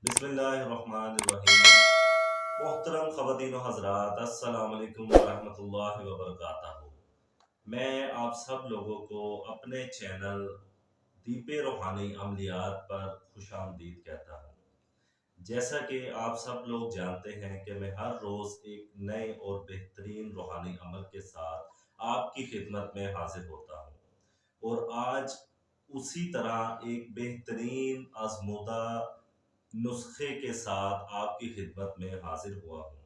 بسم اللہ الرحمن الرحیم۔ محترم خواتین و حضرات، السلام علیکم ورحمۃ اللہ وبرکاتہ۔ میں آپ سب لوگوں کو اپنے چینل دیپ روحانی عملیات پر خوش آمدید کہتا ہوں۔ جیسا کہ آپ سب لوگ جانتے ہیں کہ میں ہر روز ایک نئے اور بہترین روحانی عمل کے ساتھ آپ کی خدمت میں حاضر ہوتا ہوں، اور آج اسی طرح ایک بہترین آزمودہ نسخے کے ساتھ آپ کی خدمت میں حاضر ہوا ہوں۔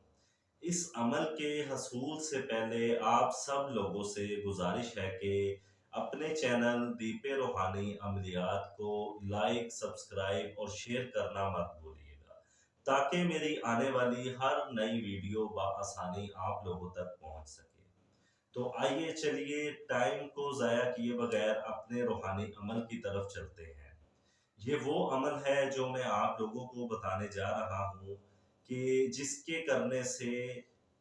اس عمل کے حصول سے پہلے آپ سب لوگوں سے گزارش ہے کہ اپنے چینل دیپ روحانی عملیات کو لائک، سبسکرائب اور شیئر کرنا مت بھولیے گا، تاکہ میری آنے والی ہر نئی ویڈیو بآسانی آپ لوگوں تک پہنچ سکے۔ تو آئیے چلیے ٹائم کو ضائع کیے بغیر اپنے روحانی عمل کی طرف چلتے ہیں۔ یہ وہ عمل ہے جو میں آپ لوگوں کو بتانے جا رہا ہوں کہ جس کے کرنے سے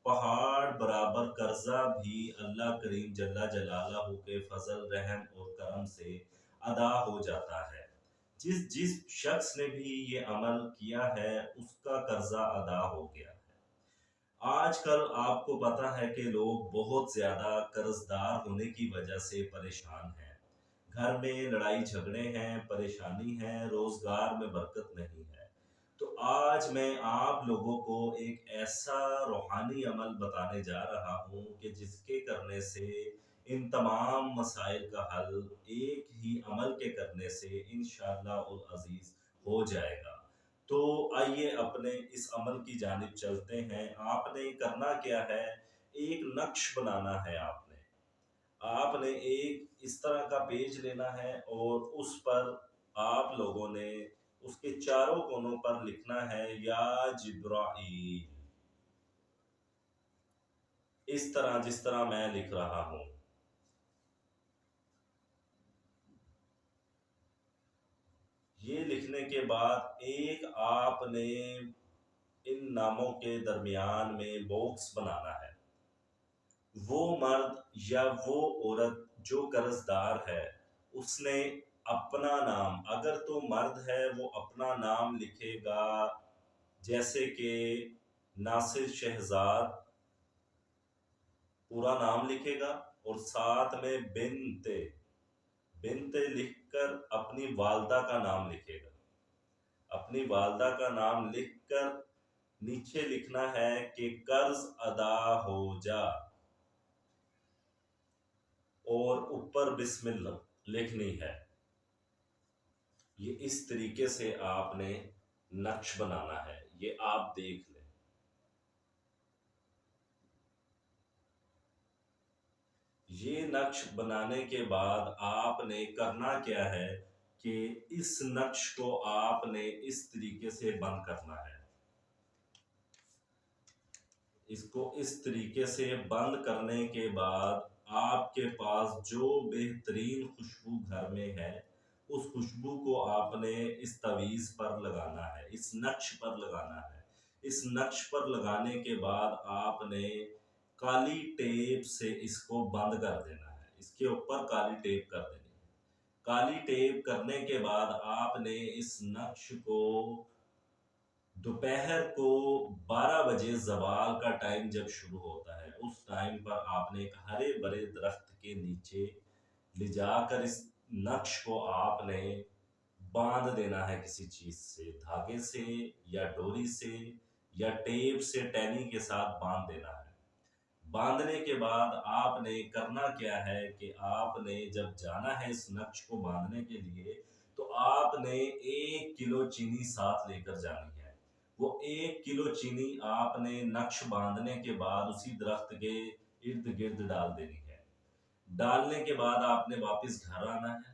پہاڑ برابر قرضہ بھی اللہ کریم جل جلالہ کے فضل، رحم اور کرم سے ادا ہو جاتا ہے۔ جس شخص نے بھی یہ عمل کیا ہے اس کا قرضہ ادا ہو گیا ہے۔ آج کل آپ کو پتا ہے کہ لوگ بہت زیادہ قرض دار ہونے کی وجہ سے پریشان ہیں۔ گھر میں لڑائی جھگڑے ہیں، پریشانی ہے، روزگار میں برکت نہیں ہے۔ تو آج میں آپ لوگوں کو ایک ایسا روحانی عمل بتانے جا رہا ہوں کہ جس کے کرنے سے ان تمام مسائل کا حل ایک ہی عمل کے کرنے سے انشاءاللہ العزیز ہو جائے گا۔ تو آئیے اپنے اس عمل کی جانب چلتے ہیں۔ آپ نے کرنا کیا ہے، ایک نقش بنانا ہے۔ آپ نے ایک اس طرح کا پیج لینا ہے اور اس پر آپ لوگوں نے اس کے چاروں کونوں پر لکھنا ہے یا جبرائیل، اس طرح جس طرح میں لکھ رہا ہوں۔ یہ لکھنے کے بعد ایک آپ نے ان ناموں کے درمیان میں باکس بنانا ہے۔ وہ مرد یا وہ عورت جو قرض دار ہے اس نے اپنا نام، اگر تو مرد ہے وہ اپنا نام لکھے گا، جیسے کہ ناصر شہزاد، پورا نام لکھے گا، اور ساتھ میں بنت لکھ کر اپنی والدہ کا نام لکھے گا۔ اپنی والدہ کا نام لکھ کر نیچے لکھنا ہے کہ قرض ادا ہو جا، اور اوپر بسم اللہ لکھنی ہے۔ یہ اس طریقے سے آپ نے نقش بنانا ہے، یہ آپ دیکھ لیں۔ یہ نقش بنانے کے بعد آپ نے کرنا کیا ہے کہ اس نقش کو آپ نے اس طریقے سے بند کرنا ہے۔ اس کو اس طریقے سے بند کرنے کے بعد آپ کے پاس جو بہترین خوشبو گھر میں ہے اس خوشبو کو آپ نے اس تعویذ پر لگانا ہے، اس نقش پر لگانا ہے۔ اس نقش پر لگانے کے بعد آپ نے کالی ٹیپ سے اس کو بند کر دینا ہے، اس کے اوپر کالی ٹیپ کر دینی ہے۔ کالی ٹیپ کرنے کے بعد آپ نے اس نقش کو دوپہر کو 12 بجے زوال کا ٹائم جب شروع ہوتا ہے اس ٹائم پر آپ نے ایک ہرے بھرے درخت کے نیچے لے جا کر اس نقش کو آپ نے باندھ دینا ہے، کسی چیز سے، دھاگے سے یا ڈوری سے یا ٹیپ سے ٹینی کے ساتھ باندھ دینا ہے۔ باندھنے کے بعد آپ نے کرنا کیا ہے کہ آپ نے جب جانا ہے اس نقش کو باندھنے کے لیے تو آپ نے 1 کلو چینی ساتھ لے کر جانی ہے۔ وہ 1 کلو چینی آپ نے نقش باندھنے کے بعد اسی درخت کے ارد گرد ڈال دینی ہے۔ ڈالنے کے بعد آپ نے واپس گھر آنا ہے۔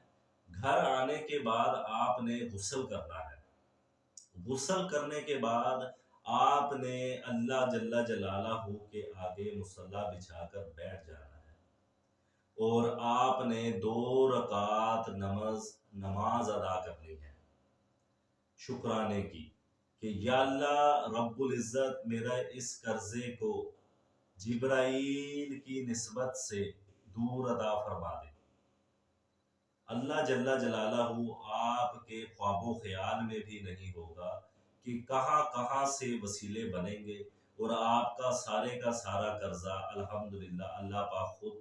گھر آنے کے بعد آپ نے غسل کرنا ہے۔ غسل کرنے کے بعد آپ نے اللہ جل جلالہ کے آگے مصلی بچھا کر بیٹھ جانا ہے، اور آپ نے 2 رکعت نماز ادا کرنی ہے شکرانے کی، کہ یا اللہ رب العزت میرا اس قرضے کو جبرائیل کی نسبت سے دور عطا فرما دے۔ اللہ جل جلالہ آپ کے خواب و خیال میں بھی نہیں ہوگا کہ کہاں کہاں سے وسیلے بنیں گے اور آپ کا سارا قرضہ الحمدللہ اللہ پاک خود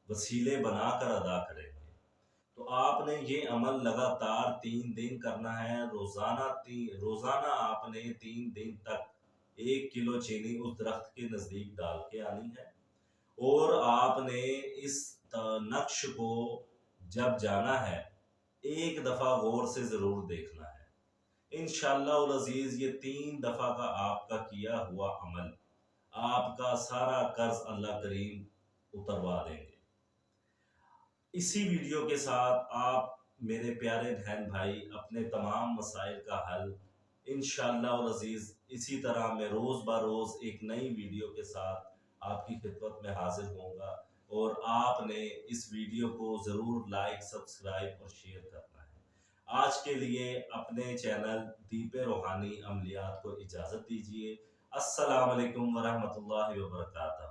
وسیلے بنا کر ادا کریں گے۔ تو آپ نے یہ عمل لگاتار 3 دن کرنا ہے، روزانہ آپ نے 3 دن تک 1 کلو چینی اس درخت کے نزدیک ڈال کے آنی ہے، اور آپ نے اس نقش کو جب جانا ہے ایک دفعہ غور سے ضرور دیکھنا ہے۔ انشاءاللہ العزیز یہ 3 دفعہ کا آپ کا کیا ہوا عمل آپ کا سارا قرض اللہ کریم اتروا دیں گے۔ اسی ویڈیو کے ساتھ آپ میرے پیارے بہن بھائی اپنے تمام مسائل کا حل انشاءاللہ العزیز، اسی طرح میں روز بروز ایک نئی ویڈیو کے ساتھ آپ کی خدمت میں حاضر ہوں گا، اور آپ نے اس ویڈیو کو ضرور لائک، سبسکرائب اور شیئر کرنا ہے۔ آج کے لیے اپنے چینل دیپ روحانی عملیات کو اجازت دیجیے۔ السلام علیکم ورحمۃ اللہ وبرکاتہ۔